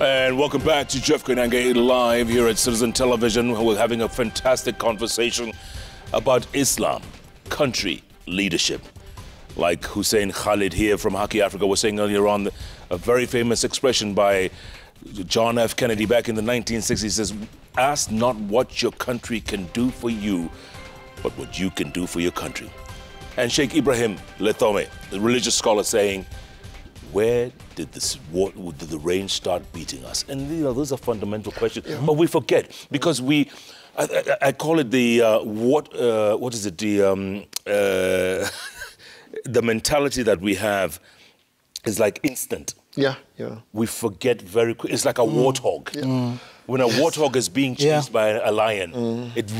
And welcome back to JKLIVE Live here at Citizen Television. We're having a fantastic conversation about Islam, country, leadership. Like Hussein Khalid here from Hockey Africa was saying earlier on, a very famous expression by John F. Kennedy back in the 1960s. He says, ask not what your country can do for you, but what you can do for your country. And Sheikh Ibraihim Lithome, the religious scholar, saying, where did the rain start beating us? And those are fundamental questions. Yeah. But we forget because I call it the what is it? The mentality that we have is like instant. Yeah, yeah. We forget very quick. It's like a warthog. Yeah. When a warthog is being chased by a lion, it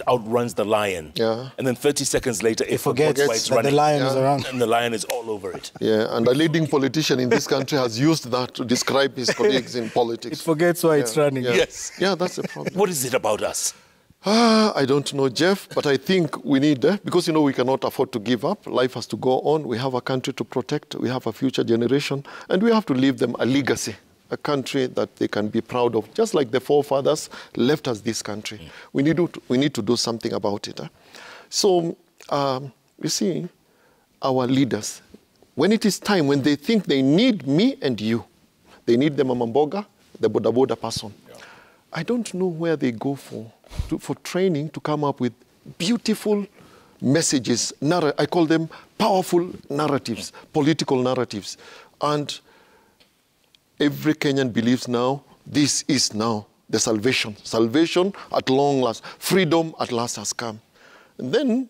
outruns the lion. Yeah. And then 30 seconds later, it forgets why it's running. The lion is around. And the lion is all over it. Yeah, and a leading politician in this country has used that to describe his colleagues in politics. It forgets why it's running. Yeah. Yes. Yeah, that's the problem. What is it about us? I don't know, Jeff, but I think we need, because, we cannot afford to give up. Life has to go on. We have a country to protect. We have a future generation, and we have to leave them a legacy, a country that they can be proud of, just like the forefathers left us this country. We need to do something about it. So, you see, our leaders, when it is time, when they think they need me and you, they need the Mamamboga, the Boda Boda person. Yeah. I don't know where they go for training to come up with beautiful messages. I call them powerful narratives, political narratives. And every Kenyan believes now, this is now the salvation. Salvation at long last. Freedom at last has come. And then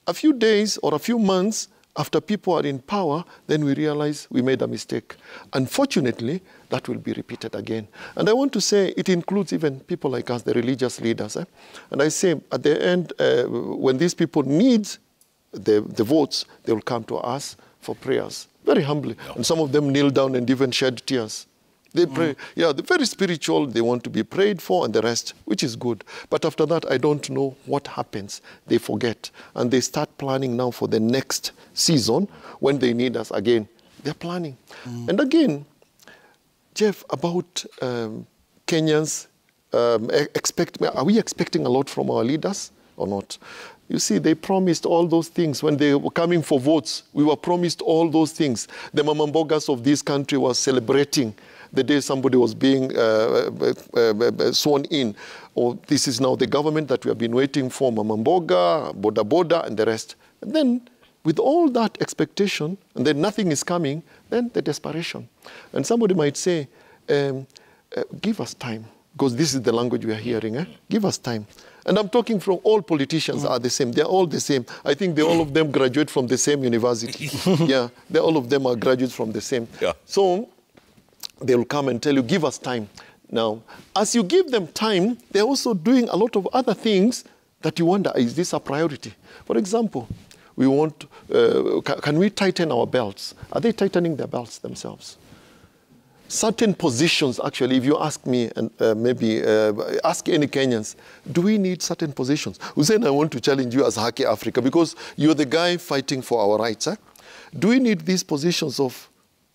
a few days or a few months after people are in power, then we realize we made a mistake. Unfortunately, that will be repeated again. And I want to say it includes even people like us, the religious leaders. And I say at the end, when these people need the votes, they will come to us for prayers, very humbly. Yeah. And some of them kneel down and even shed tears. They pray. Yeah, they're very spiritual. They want to be prayed for and the rest, which is good. But after that, I don't know what happens. They forget. And they start planning now for the next season when they need us again. They're planning. And again, Jeff, about Kenyans, are we expecting a lot from our leaders or not? You see, they promised all those things. When they were coming for votes, we were promised all those things. The Mamambogas of this country were celebrating the day somebody was being sworn in. Or this is now the government that we have been waiting for, Mamamboga, Boda Boda, and the rest. And then, with all that expectation, and then nothing is coming, then the desperation. And somebody might say, give us time, because this is the language we are hearing. Give us time. And I'm talking from all politicians are the same. They're all the same. I think all of them graduate from the same university. Yeah, all of them are graduates from the same. Yeah. So they will come and tell you, give us time. Now, as you give them time, they're also doing a lot of other things that you wonder, is this a priority? For example, we want, can we tighten our belts? Are they tightening their belts themselves? Certain positions, actually, if you ask me, and maybe ask any Kenyans, do we need certain positions? Hussein, I want to challenge you as Hockey Africa, because you're the guy fighting for our rights. Do we need these positions of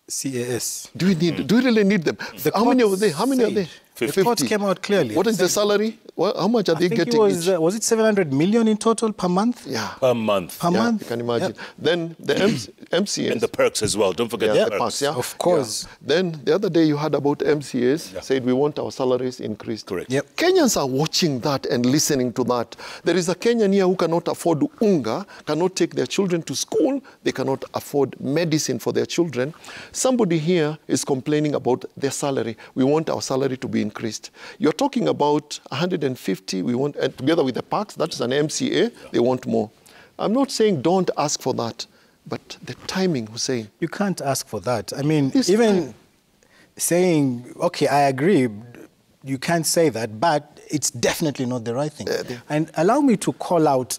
CAS? Do we really need them? How many are they? How many are they? 50. The court came out clearly. What is the salary? How much are they getting? Was it 700 million in total per month? Yeah. Per month. Per month. You can imagine. Yeah. Then the MCAs. And the perks as well. Don't forget the perks. Yeah. Of course. Yeah. Then the other day you heard about MCAs, said we want our salaries increased. Correct. Yep. Kenyans are watching that and listening to that. There is a Kenyan here who cannot afford unga, cannot take their children to school, they cannot afford medicine for their children. Somebody here is complaining about their salary. We want our salary to be increased. You're talking about 150, we want, and together with the parks, that is an MCA, they want more. I'm not saying don't ask for that, but the timing, Hussein. You can't ask for that. I mean, saying, okay, I agree, you can't say that, but it's definitely not the right thing. And allow me to call out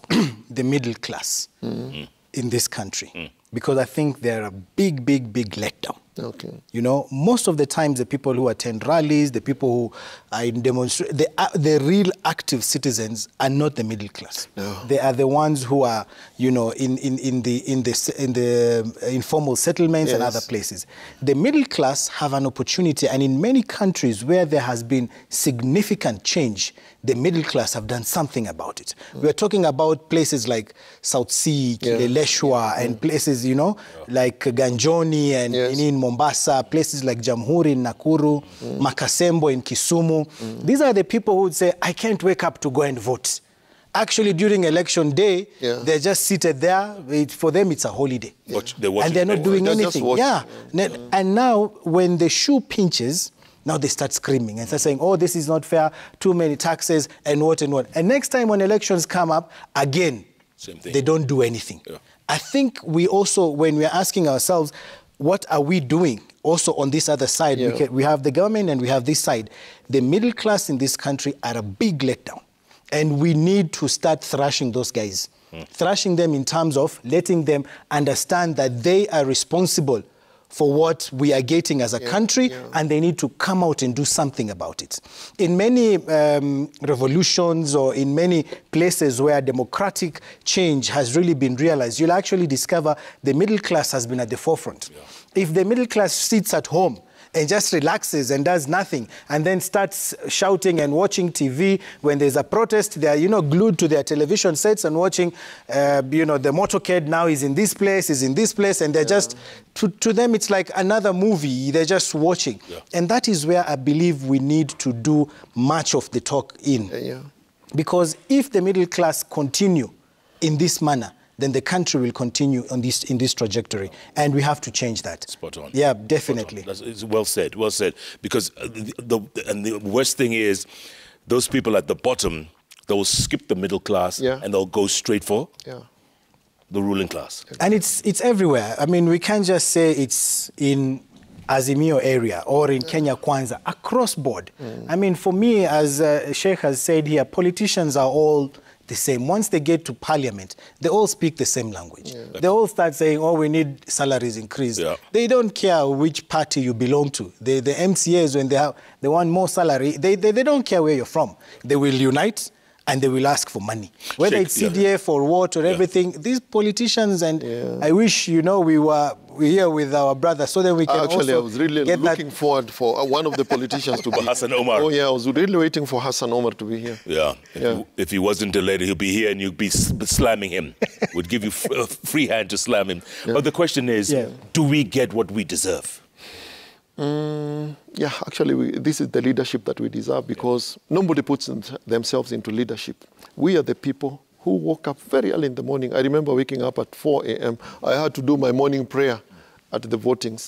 the middle class in this country, because I think they're a big, big, big letdown. Okay. You know, most of the times the people who attend rallies, the people who are in demonstrations, the real active citizens are not the middle class. No. They are the ones who are, you know, in the informal settlements and other places. The middle class have an opportunity, and in many countries where there has been significant change, the middle class have done something about it. We're talking about places like South Sea, Kileleshwa, and places, you know, like Ganjoni and in Mombasa, places like Jamhuri in Nakuru, Makasembo in Kisumu. These are the people who would say, I can't wake up to go and vote. Actually, during election day, they're just seated there. For them, it's a holiday. And they're not doing anything. And now, when the shoe pinches, now they start screaming and start saying, oh, this is not fair, too many taxes, and what and what. And next time when elections come up, again, same thing. They don't do anything. I think we also, when we're asking ourselves, what are we doing also on this other side? We have the government and we have this side. The middle class in this country are a big letdown. And we need to start thrashing those guys. Thrashing them in terms of letting them understand that they are responsible for what we are getting as a country, and they need to come out and do something about it. In many revolutions or in many places where democratic change has really been realized, you'll actually discover the middle class has been at the forefront. If the middle class sits at home and just relaxes and does nothing, and then starts shouting and watching TV. When there's a protest, they're, you know, glued to their television sets and watching, you know, the motorcade now is in this place, and they're just, to them, it's like another movie. They're just watching. And that is where I believe we need to do much of the talk in. Because if the middle class continue in this manner, then the country will continue on in this trajectory, and we have to change that. Spot on. Yeah, definitely. It's well said, well said. Because the worst thing is, those people at the bottom, they'll skip the middle class and they'll go straight for the ruling class. And it's everywhere. I mean, we can't just say it's in Azimio area or in Kenya Kwanza, across board. I mean, for me, as Sheikh has said here, politicians are all the same. Once they get to parliament, they all speak the same language. They all start saying, oh, we need salaries increased. They don't care which party you belong to. The MCAs, when they want more salary, they don't care where you're from. They will unite and they will ask for money. Whether it's CDF or what or everything, these politicians, and I wish, you know, we're here with our brother so that we can Actually, I was really looking forward for one of the politicians to be Hassan Omar. Oh, yeah, I was really waiting for Hassan Omar to be here. If he wasn't delayed, he'll be here and you'd be slamming him. We'd give you a free hand to slam him. But the question is, do we get what we deserve? Yeah, actually, this is the leadership that we deserve, because nobody puts themselves into leadership. We are the people who woke up very early in the morning. I remember waking up at 4 a.m. I had to do my morning prayer at the voting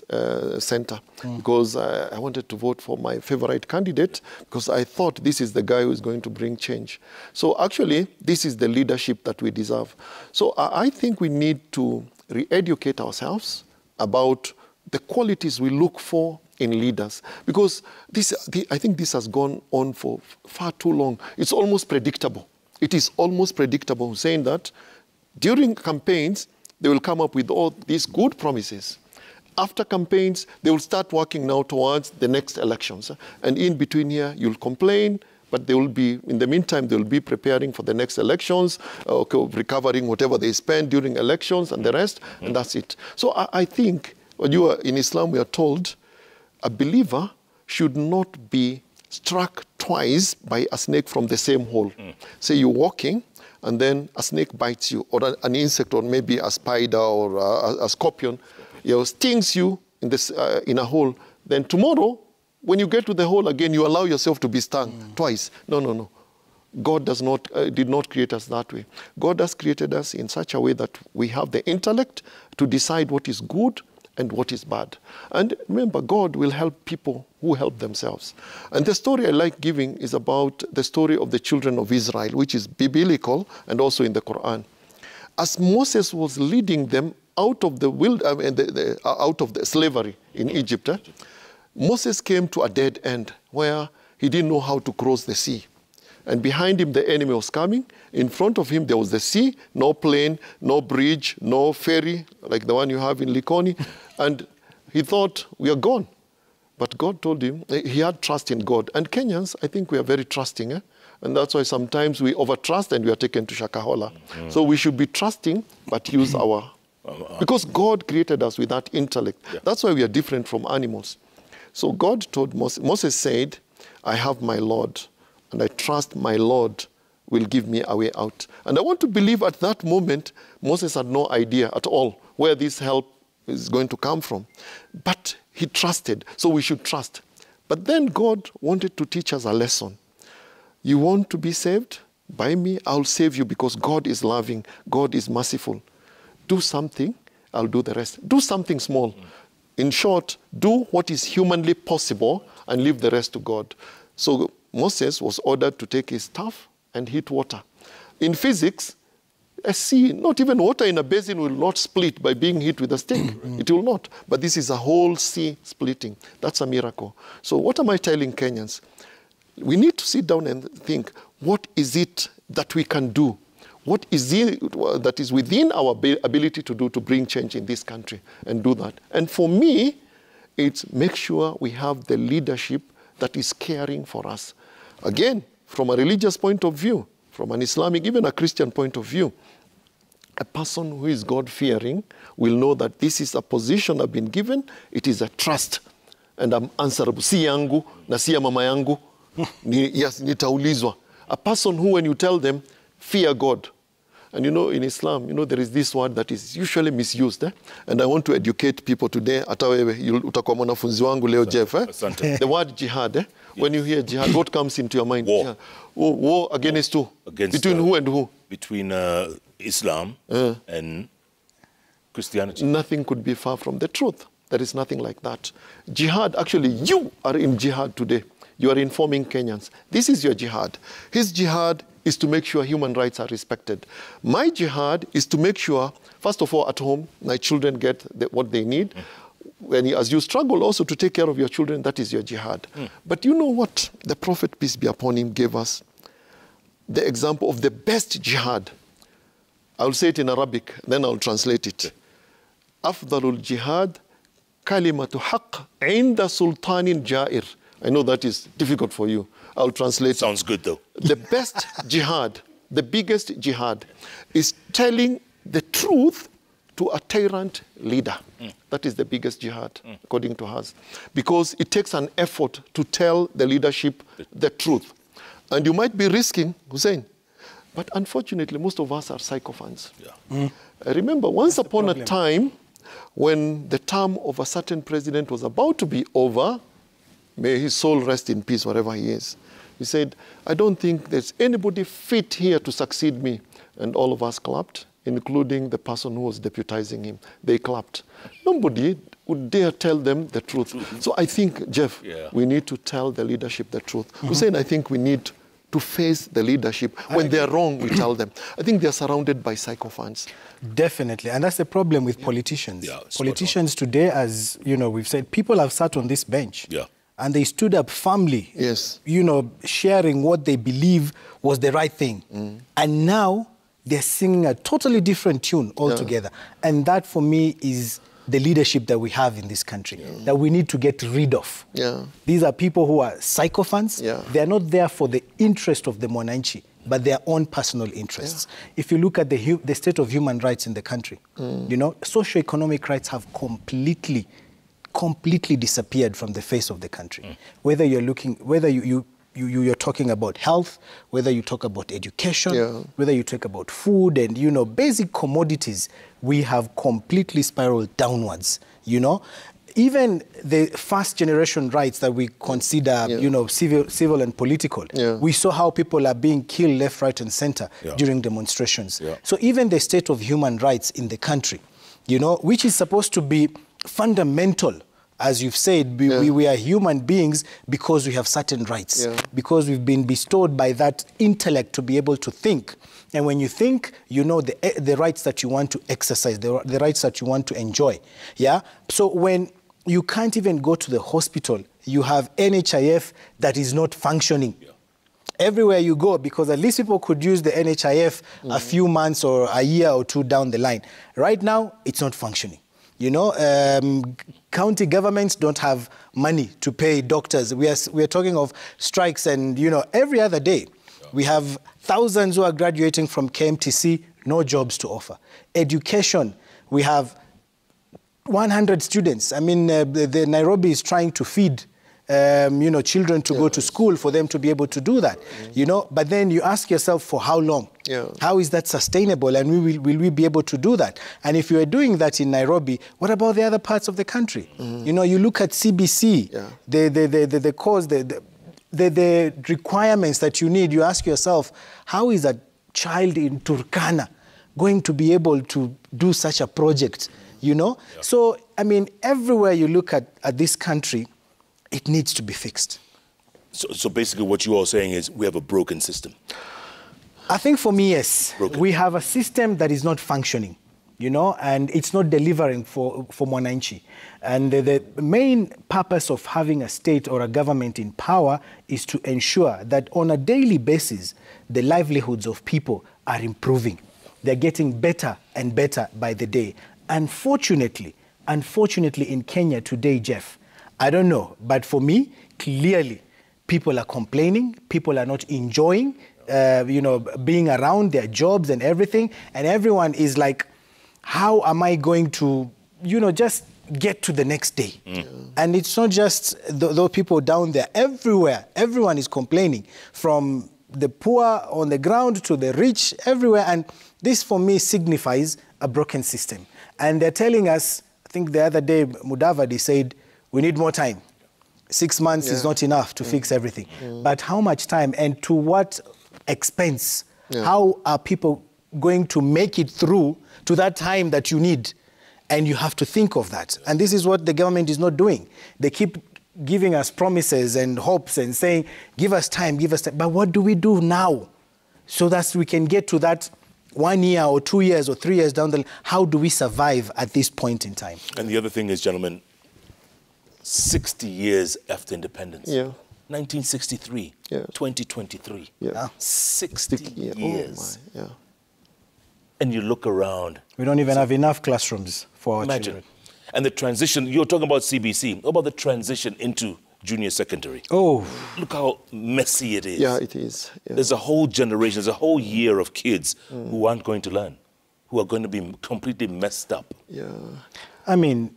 center because I wanted to vote for my favorite candidate, because I thought this is the guy who is going to bring change. So actually, this is the leadership that we deserve. So I think we need to re-educate ourselves about the qualities we look for in leaders, because I think this has gone on for far too long. It's almost predictable. It is almost predictable, saying that during campaigns, they will come up with all these good promises. After campaigns, they will start working now towards the next elections. And in between here, you'll complain, but they will be, in the meantime, they will be preparing for the next elections, recovering whatever they spend during elections and the rest, and that's it. So I think, when you are in Islam, we are told a believer should not be struck twice by a snake from the same hole. Say you're walking, and then a snake bites you, or an insect, or maybe a spider or a scorpion, stings you in a hole. Then tomorrow, when you get to the hole again, you allow yourself to be stung twice. No. God did not create us that way. God has created us in such a way that we have the intellect to decide what is good and what is bad. And remember, God will help people who help themselves. And the story I like giving is about the story of the children of Israel, which is biblical and also in the Quran. As Moses was leading them out of the out of the slavery in Egypt, Moses came to a dead end where he didn't know how to cross the sea. And behind him, the enemy was coming. In front of him, there was the sea, no plane, no bridge, no ferry, like the one you have in Likoni. And he thought we are gone. But God told him, he had trust in God. And Kenyans, I think we are very trusting. And that's why sometimes we over-trust and we are taken to Shakahola. So we should be trusting, but use our... Because God created us with that intellect. Yeah. That's why we are different from animals. So God told Moses, Moses said, I have my Lord, and I trust my Lord will give me a way out. And I want to believe at that moment, Moses had no idea at all where this help is going to come from. But he trusted, so we should trust. But then God wanted to teach us a lesson. You want to be saved? By me, I'll save you because God is loving, God is merciful. Do something, I'll do the rest. Do something small. In short, do what is humanly possible and leave the rest to God. So Moses was ordered to take his staff and hit water. In physics, a sea, not even water in a basin will not split by being hit with a stick. It will not. But this is a whole sea splitting. That's a miracle. So what am I telling Kenyans? We need to sit down and think, what is it that we can do? What is it that is within our ability to do to bring change in this country and do that? And for me, it's make sure we have the leadership that is caring for us. Again, from a religious point of view, from an Islamic, even a Christian point of view, a person who is God-fearing will know that this is a position I've been given, it is a trust, and I'm answerable. Si yangu, na si ya mama yangu, yes, nitaulizwa. A person who, when you tell them, fear God. And you know, in Islam, you know, there is this word that is usually misused. And I want to educate people today. Hata wewe, utakuwa mwanafunzi wangu leo, Jeff. The word jihad. Yes. When you hear jihad, what comes into your mind? War. Yeah. War against who? Between who and who? Between Islam and Christianity. Nothing could be far from the truth. There is nothing like that. Jihad, actually, you are in jihad today. You are informing Kenyans. This is your jihad. His jihad is to make sure human rights are respected. My jihad is to make sure, first of all, at home, my children get what they need. As you struggle also to take care of your children, that is your jihad. But you know what? The Prophet, peace be upon him, gave us the example of the best jihad. I'll say it in Arabic, then I'll translate it. Afdalul jihad kalimatu haqq inda sultanin jair. I know that is difficult for you. I'll translate. Sounds good, though. The best jihad, the biggest jihad, is telling the truth to a tyrant leader. That is the biggest jihad, according to us. Because it takes an effort to tell the leadership the truth. And you might be risking, Hussein, but unfortunately, most of us are sycophants. Yeah. I remember once upon a time, when the term of a certain president was about to be over, may his soul rest in peace wherever he is. He said, I don't think there's anybody fit here to succeed me. And all of us clapped, including the person who was deputizing him. They clapped. Nobody would dare tell them the truth. So I think, Jeff, we need to tell the leadership the truth. Hussein, I think we need to face the leadership. When they're wrong, we tell them. I think they're surrounded by sycophants. Definitely. And that's the problem with politicians. Yeah, politicians today, as you know, we've said, people have sat on this bench. Yeah. And they stood up firmly, you know, sharing what they believe was the right thing. And now they're singing a totally different tune altogether. Yeah. And that, for me, is the leadership that we have in this country, that we need to get rid of. Yeah. These are people who are sycophants. Yeah. They're not there for the interest of the Mwananchi, but their own personal interests. Yeah. If you look at the state of human rights in the country, you know, socioeconomic rights have completely disappeared from the face of the country. Whether you're looking, whether you're talking about health, whether you talk about education, whether you talk about food and, you know, basic commodities, we have completely spiraled downwards, you know. Even the first generation rights that we consider, you know, civil and political, we saw how people are being killed left, right, and center during demonstrations. So even the state of human rights in the country, you know, which is supposed to be fundamental, as you've said, we are human beings because we have certain rights, because we've been bestowed by that intellect to be able to think. And when you think, you know the rights that you want to exercise, the rights that you want to enjoy. Yeah. So when you can't even go to the hospital, you have NHIF that is not functioning. Everywhere you go, because at least people could use the NHIF a few months or a year or two down the line. Right now, it's not functioning. You know, county governments don't have money to pay doctors. We are talking of strikes, and, you know, every other day we have thousands who are graduating from KMTC, no jobs to offer. Education, we have 100 students. I mean, the Nairobi is trying to feed you know, children to go to school for them to be able to do that, you know. But then you ask yourself, for how long? How is that sustainable? And will we be able to do that? And if you are doing that in Nairobi, what about the other parts of the country? You know, you look at CBC, the course, the requirements that you need. You ask yourself, how is a child in Turkana going to be able to do such a project, you know? So, I mean, everywhere you look at this country, it needs to be fixed. So basically what you are saying is we have a broken system. I think for me, yes. Broken. We have a system that is not functioning, you know, and it's not delivering for Mwananchi. And the main purpose of having a state or a government in power is to ensure that on a daily basis, the livelihoods of people are improving. They're getting better and better by the day. Unfortunately in Kenya today, Jeff, I don't know, but for me, clearly, people are complaining, people are not enjoying, you know, being around their jobs and everything, and everyone is like, how am I going to, you know, just get to the next day? And it's not just those people down there, everywhere, everyone is complaining, from the poor on the ground to the rich, everywhere, and this for me signifies a broken system. And they're telling us, I think the other day, Mudavadi said, we need more time. 6 months is not enough to fix everything. But how much time and to what expense? How are people going to make it through to that time that you need? And you have to think of that. And this is what the government is not doing. They keep giving us promises and hopes and saying, give us time, give us time. But what do we do now so that we can get to that 1 year or 2 years or 3 years down the line? How do we survive at this point in time? And the other thing is, gentlemen, 60 years after independence. 1963, 2023. 60 years. Oh my, And you look around. We don't even have enough classrooms for our children. And the transition, you're talking about CBC. What about the transition into junior secondary? Oh. Look how messy it is. Yeah, it is. There's a whole generation, there's a whole year of kids who aren't going to learn, who are going to be completely messed up. I mean...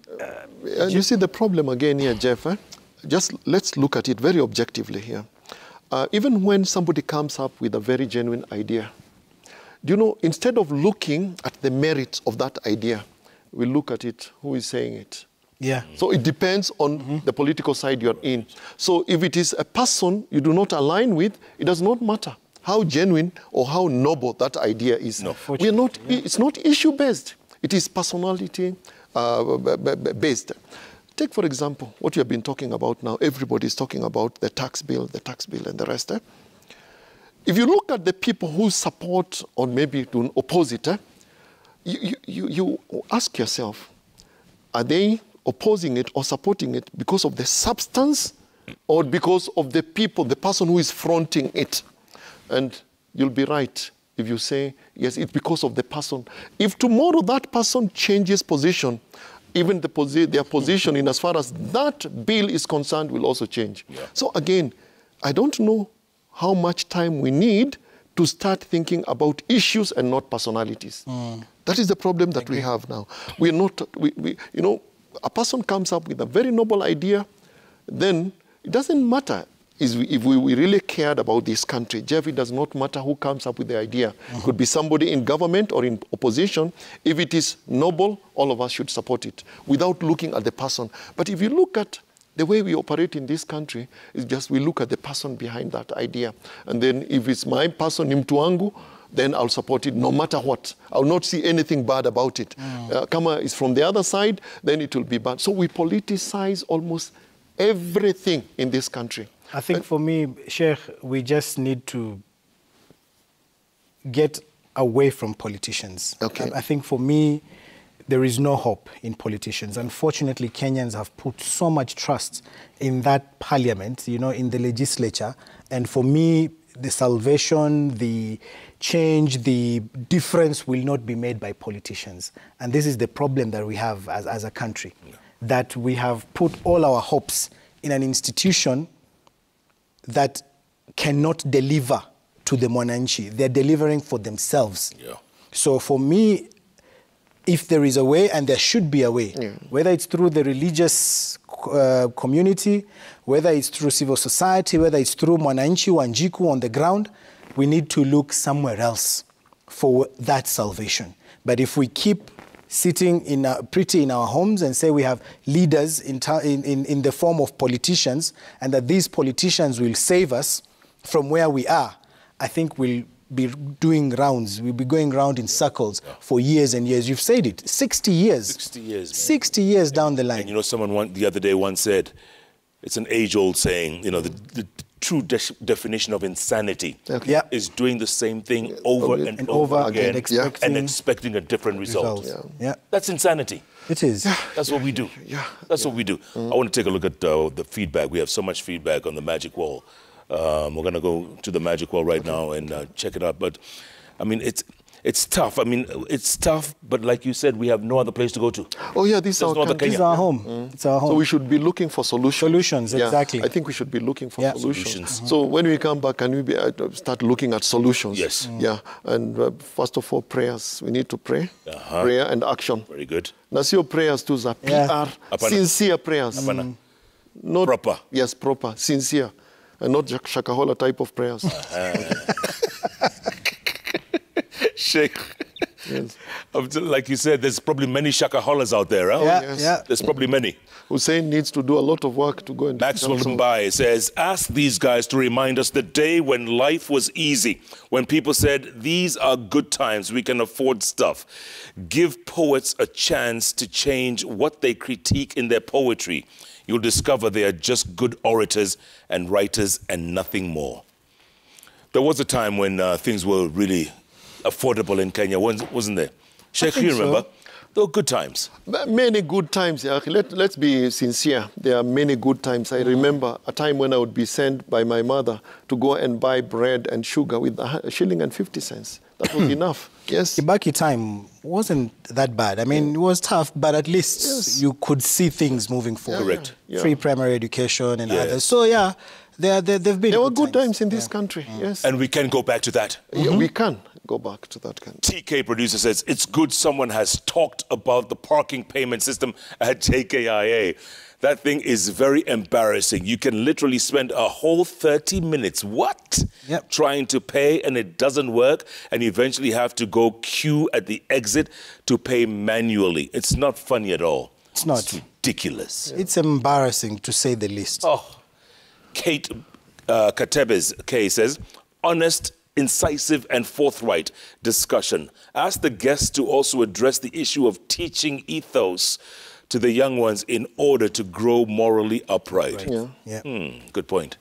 you see the problem again here, Jeff. Just let's look at it very objectively here. Even when somebody comes up with a very genuine idea, do you know, instead of looking at the merit of that idea, we look at it, who is saying it. So it depends on the political side you're in. So if it is a person you do not align with, it does not matter how genuine or how noble that idea is. We're not, it's not issue-based. It is personality based. Take, for example, what you have been talking about now. Everybody is talking about the tax bill and the rest. If you look at the people who support or maybe to oppose it, you ask yourself, are they opposing it or supporting it because of the substance or because of the people, the person who is fronting it? And you'll be right if you say, yes, it's because of the person. If tomorrow that person changes position, even their position in as far as that bill is concerned will also change. So again, I don't know how much time we need to start thinking about issues and not personalities. That is the problem that we have now. We're not, you know, a person comes up with a very noble idea, then it doesn't matter if we really cared about this country. Jeff, it does not matter who comes up with the idea. It could be somebody in government or in opposition. If it is noble, all of us should support it without looking at the person. But if you look at the way we operate in this country, it's just we look at the person behind that idea. And then if it's my person, Mtuangu, then I'll support it no matter what. I'll not see anything bad about it. Kama is from the other side, then it will be bad. So we politicize almost everything in this country. I think for me, Sheikh, we just need to get away from politicians. I think for me, there is no hope in politicians. Unfortunately, Kenyans have put so much trust in that parliament, you know, in the legislature. And for me, the salvation, the change, the difference will not be made by politicians. And this is the problem that we have as a country, that we have put all our hopes in an institution that cannot deliver to the mwananchi. They're delivering for themselves. Yeah. So for me, if there is a way, and there should be a way, whether it's through the religious community, whether it's through civil society, whether it's through mwananchi, wanjiku on the ground, we need to look somewhere else for that salvation. But if we keep sitting pretty in our homes and say we have leaders in the form of politicians, and that these politicians will save us from where we are, I think we'll be doing rounds. We'll be going round in circles for years and years. You've said it, 60 years. 60 years, man. 60 years down the line. And you know, someone the other day once said, it's an age-old saying, you know, the true definition of insanity is doing the same thing over and over again and expecting a different result. That's insanity. It is. That's what we do. That's what we do. I want to take a look at the feedback. We have so much feedback on the Magic Wall. We're going to go to the Magic Wall right now and check it out. But, I mean, it's tough. I mean, it's tough, but like you said, we have no other place to go to. Oh, yeah, this is our home. It's our home. So we should be looking for solutions. Solutions, exactly. I think we should be looking for solutions. So when we come back, can we start looking at solutions? Yes. Yeah, and first of all, prayers. We need to pray. Prayer and action. Very good. Nasio prayers to the PR, sincere prayers. Not proper. Yes, proper, sincere. And not Shakahola type of prayers. Sheikh, like you said, there's probably many Shakaholas out there, huh? There's probably many. Hussein needs to do a lot of work to go and... Maxwell Mbaye says, ask these guys to remind us the day when life was easy, when people said, these are good times, we can afford stuff. Give poets a chance to change what they critique in their poetry. You'll discover they are just good orators and writers and nothing more. There was a time when things were really affordable in Kenya, wasn't there? Sheikh, you remember? There were good times. Many good times. Let's be sincere. There are many good times. I remember a time when I would be sent by my mother to go and buy bread and sugar with a shilling and 50 cents. That was enough. Yes. Kibaki time wasn't that bad. I mean, it was tough, but at least you could see things moving forward. Correct. Free primary education and others. So, yeah, they've been... There were good times in this country, yes. And we can go back to that. We can go back to that country. TK producer says, it's good someone has talked about the parking payment system at JKIA. That thing is very embarrassing. You can literally spend a whole 30 minutes, trying to pay, and it doesn't work, and you eventually have to go queue at the exit to pay manually. It's not funny at all. It's not. It's ridiculous. It's embarrassing, to say the least. Oh, Kate Katebes K says, honest, incisive and forthright discussion. Ask the guests to also address the issue of teaching ethos to the young ones in order to grow morally upright. Good point.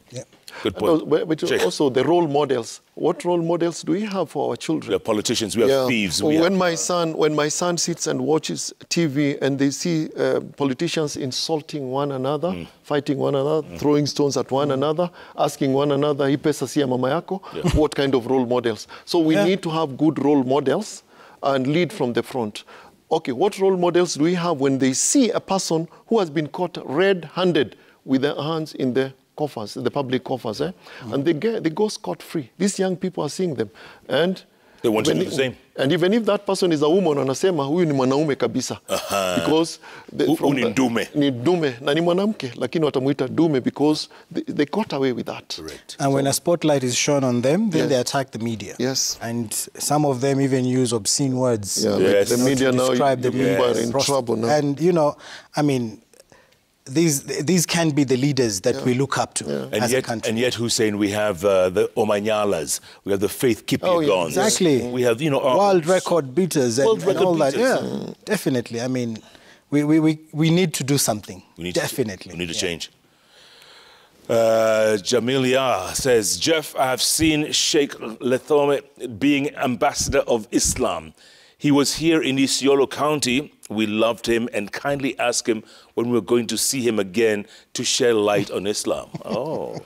Good point. But also the role models. What role models do we have for our children? We have politicians, we have thieves. When my son sits and watches TV and they see politicians insulting one another, fighting one another, throwing stones at one another, asking one another, "Hii pesa si ya mama yako?" What kind of role models? So we need to have good role models and lead from the front. Okay, what role models do we have when they see a person who has been caught red-handed with their hands in the coffers, the public coffers, and they go scot-free? These young people are seeing them, and they want to do the same. And even if that person is a woman, wanasema huyu ni mwanaume kabisa, because ni dume, na ni mwanamke, lakini watamuita dume because they got away with that. Correct. And when a spotlight is shown on them, then they attack the media. Yes. And some of them even use obscene words. Yeah, the media now describe the media are in trouble now. And you know, I mean, these can be the leaders that we look up to as a country. And yet, Hussein, we have the Omanyalas, we have the Faith Kipyegon. Exactly. We have, world record beaters and all that. Yeah, definitely. I mean, we need to do something. We need to change. Jamilia says, Jeff, I have seen Sheikh Lithome being ambassador of Islam. He was here in Isiolo County. We loved him and kindly asked him when we were going to see him again to share light on Islam. Oh.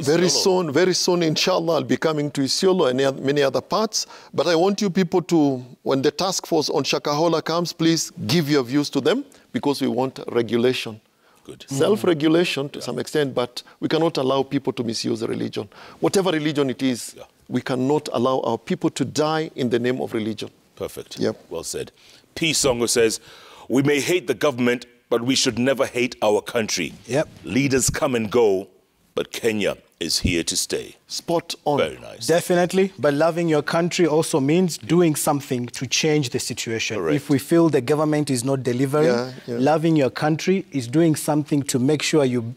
Very soon, inshallah, I'll be coming to Isiolo and many other parts. But I want you people to, when the task force on Shakahola comes, please give your views to them, because we want regulation. Good. Self-regulation to some extent, but we cannot allow people to misuse the religion. Whatever religion it is, we cannot allow our people to die in the name of religion. Perfect. Yep. Well said. P. Songo says, we may hate the government, but we should never hate our country. Yep. Leaders come and go, but Kenya is here to stay. Spot on. Very nice. Definitely, but loving your country also means doing something to change the situation. Correct. If we feel the government is not delivering, loving your country is doing something to make sure you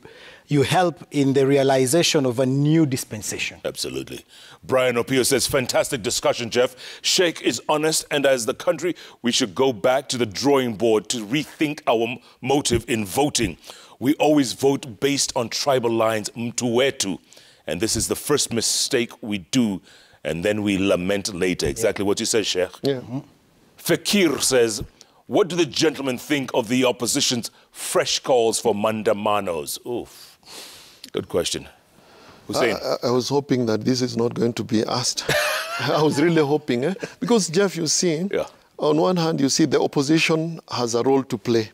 help in the realization of a new dispensation. Absolutely. Brian Opio says, fantastic discussion, Jeff. Sheikh is honest, and as the country, we should go back to the drawing board to rethink our motive in voting. We always vote based on tribal lines, mtuwetu, and this is the first mistake we do, and then we lament later. Exactly what you said, Sheikh. Yeah. Fakir says, what do the gentlemen think of the opposition's fresh calls for mandamanos? Oof. Good question. Hussein? I was hoping that this is not going to be asked. I was really hoping. Because, Jeff, you see, on one hand, you see the opposition has a role to play,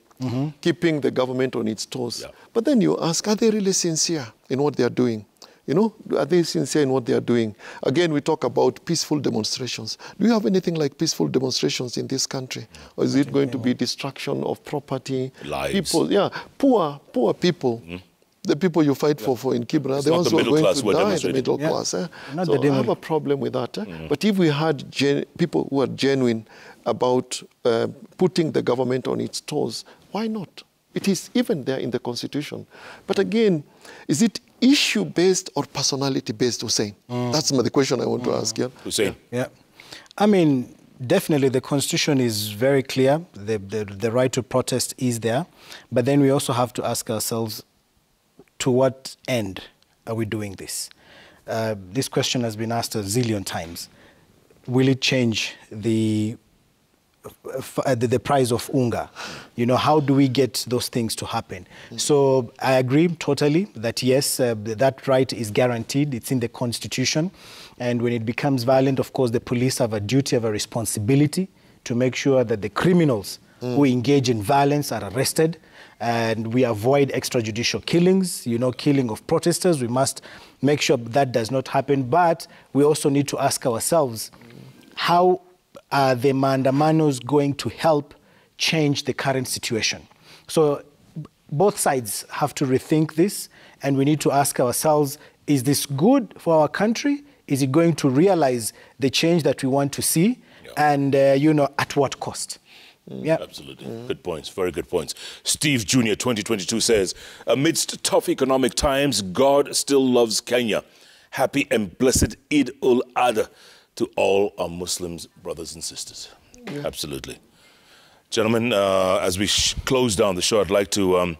keeping the government on its toes. Yeah. But then you ask, are they really sincere in what they are doing? You know, are they sincere in what they are doing? Again, we talk about peaceful demonstrations. Do you have anything like peaceful demonstrations in this country? Or is it going to be destruction of property? Lives. People, poor people. The people you fight for in Kibra, the ones who are going to die, the middle class. So I have a problem with that. But if we had people who are genuine about putting the government on its toes, why not? It is even there in the Constitution. But again, is it issue-based or personality-based, Hussein? That's the question I want to ask you. Hussein? Yeah. I mean, definitely the Constitution is very clear. The right to protest is there. But then we also have to ask ourselves, to what end are we doing this? This question has been asked a zillion times. Will it change the price of unga? You know, how do we get those things to happen? So I agree totally that yes, that right is guaranteed. It's in the Constitution. And when it becomes violent, of course, the police have a duty, have a responsibility to make sure that the criminals who engage in violence are arrested, and we avoid extrajudicial killings, you know, killing of protesters. We must make sure that does not happen. But we also need to ask ourselves, how are the mandamanos going to help change the current situation? So both sides have to rethink this, and we need to ask ourselves, is this good for our country? Is it going to realize the change that we want to see? And, you know, at what cost? Yeah, absolutely. Good points. Very good points. Steve Jr. 2022 says, amidst tough economic times, God still loves Kenya. Happy and blessed Eid ul-Adha to all our Muslims, brothers and sisters. Absolutely. Gentlemen, as we close down the show, I'd like to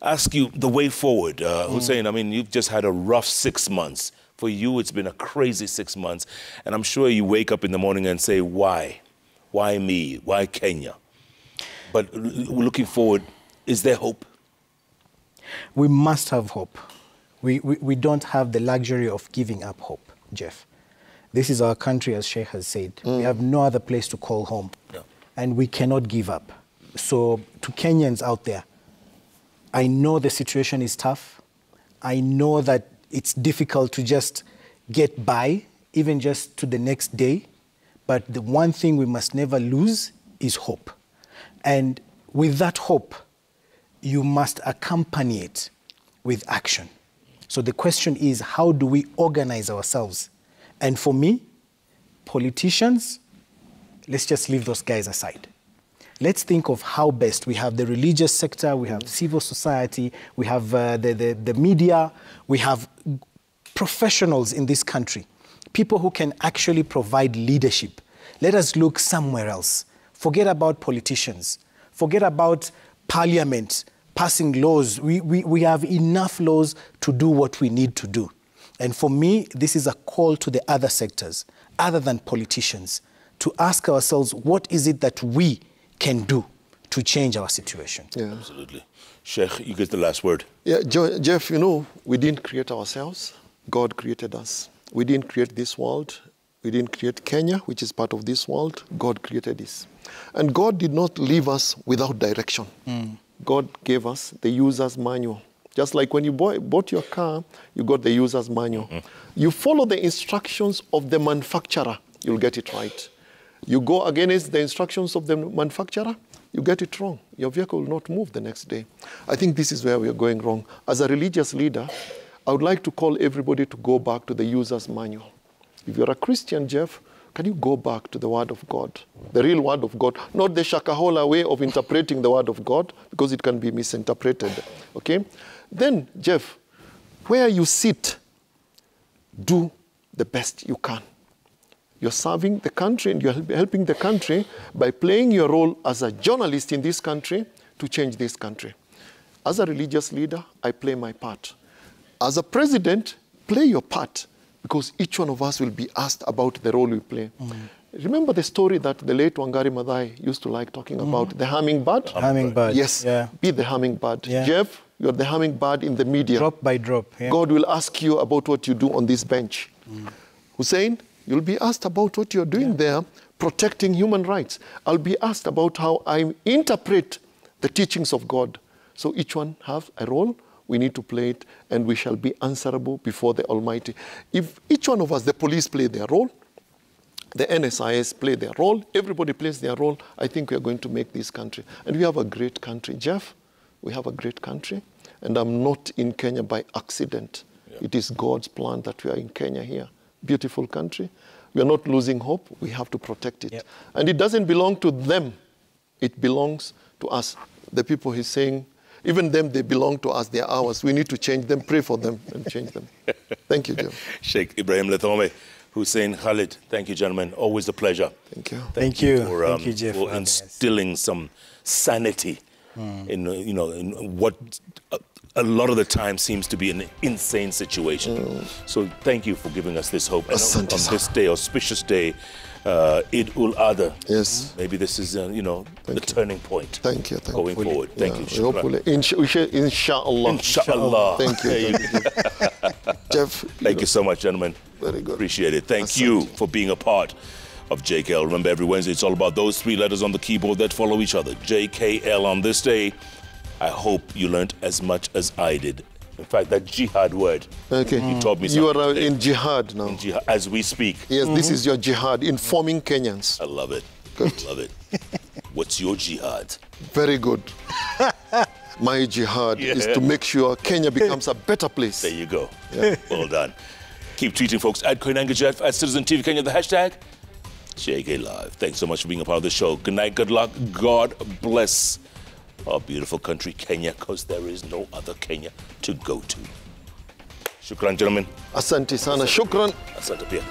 ask you the way forward. Hussein, I mean, you've just had a rough 6 months. For you, it's been a crazy 6 months. And I'm sure you wake up in the morning and say, why? Why me? Why Kenya? But looking forward, is there hope? We must have hope. We don't have the luxury of giving up hope, Jeff. This is our country, as Sheikh has said. We have no other place to call home. And we cannot give up. So to Kenyans out there, I know the situation is tough. I know that it's difficult to just get by, even just to the next day. But the one thing we must never lose is hope. And with that hope, you must accompany it with action. So the question is, how do we organize ourselves? And for me, politicians, let's just leave those guys aside. Let's think of how best we have the religious sector, we have civil society, we have the media, we have professionals in this country, people who can actually provide leadership. Let us look somewhere else. Forget about politicians. Forget about parliament passing laws. We have enough laws to do what we need to do. And for me, this is a call to the other sectors, other than politicians. to ask ourselves, what is it that we can do to change our situation? Yeah. Absolutely. Sheikh, you get the last word. Yeah, Jeff, you know, we didn't create ourselves. God created us. We didn't create this world. We didn't create Kenya, which is part of this world. God created this. And God did not leave us without direction. God gave us the user's manual. Just like when you bought your car, you got the user's manual. You follow the instructions of the manufacturer, you'll get it right. You go against the instructions of the manufacturer, you get it wrong. Your vehicle will not move the next day. I think this is where we are going wrong. As a religious leader, I would like to call everybody to go back to the user's manual. If you're a Christian, Jeff, can you go back to the Word of God, the real Word of God, not the Shakahola way of interpreting the Word of God, because it can be misinterpreted, okay? Then, Jeff, where you sit, do the best you can. You're serving the country and you're helping the country by playing your role as a journalist in this country to change this country. As a religious leader, I play my part. As a president, play your part, because each one of us will be asked about the role we play. Remember the story that the late Wangari Maathai used to like talking about, the hummingbird? Hummingbird. Yes, yeah. Be the hummingbird. Yeah. Jeff, you're the hummingbird in the media. Drop by drop. Yeah. God will ask you about what you do on this bench. Hussein, you'll be asked about what you're doing there, protecting human rights. I'll be asked about how I interpret the teachings of God. So each one has a role. We need to play it, and we shall be answerable before the Almighty. If each one of us, the police play their role, the NSIS play their role, everybody plays their role, I think we are going to make this country. And we have a great country. Jeff, we have a great country, and I'm not in Kenya by accident. It is God's plan that we are in Kenya here. Beautiful country. We are not losing hope. We have to protect it. And it doesn't belong to them. It belongs to us. The people he's saying, even them, they belong to us. They are ours. We need to change them, pray for them, and change them. Thank you, Jeff. Sheikh Ibraihim Lithome, Hussein, Khalid, thank you, gentlemen. Always a pleasure. Thank you. Thank you. For, Thank you, Jeff, for instilling some sanity in, you know, in what a lot of the time seems to be an insane situation. So thank you for giving us this hope. And on this day, auspicious day, Eid ul-Adha. Yes. Maybe this is, you know, the turning point. Thank you. Going forward. Thank you. Hopefully. Inshallah. Inshallah. Thank you. Jeff. Thank you so much, gentlemen. Very good. Appreciate it. Thank you for being a part of JKL. Remember, every Wednesday, it's all about those three letters on the keyboard that follow each other. JKL on this day. I hope you learned as much as I did. In fact, that jihad word, you taught me something. You are today. in jihad now. In jihad, as we speak. Yes, this is your jihad, informing Kenyans. I love it. Good. Love it. What's your jihad? Very good. My jihad is to make sure Kenya becomes a better place. There you go. Yeah. Well done. Keep tweeting folks at Koinange Jeff, at Citizen TV Kenya, the hashtag JKLIVE. Thanks so much for being a part of the show. Good night, good luck. God bless our beautiful country, Kenya, because there is no other Kenya to go to. Shukran, gentlemen. Asante sana. Shukran. Asante pia.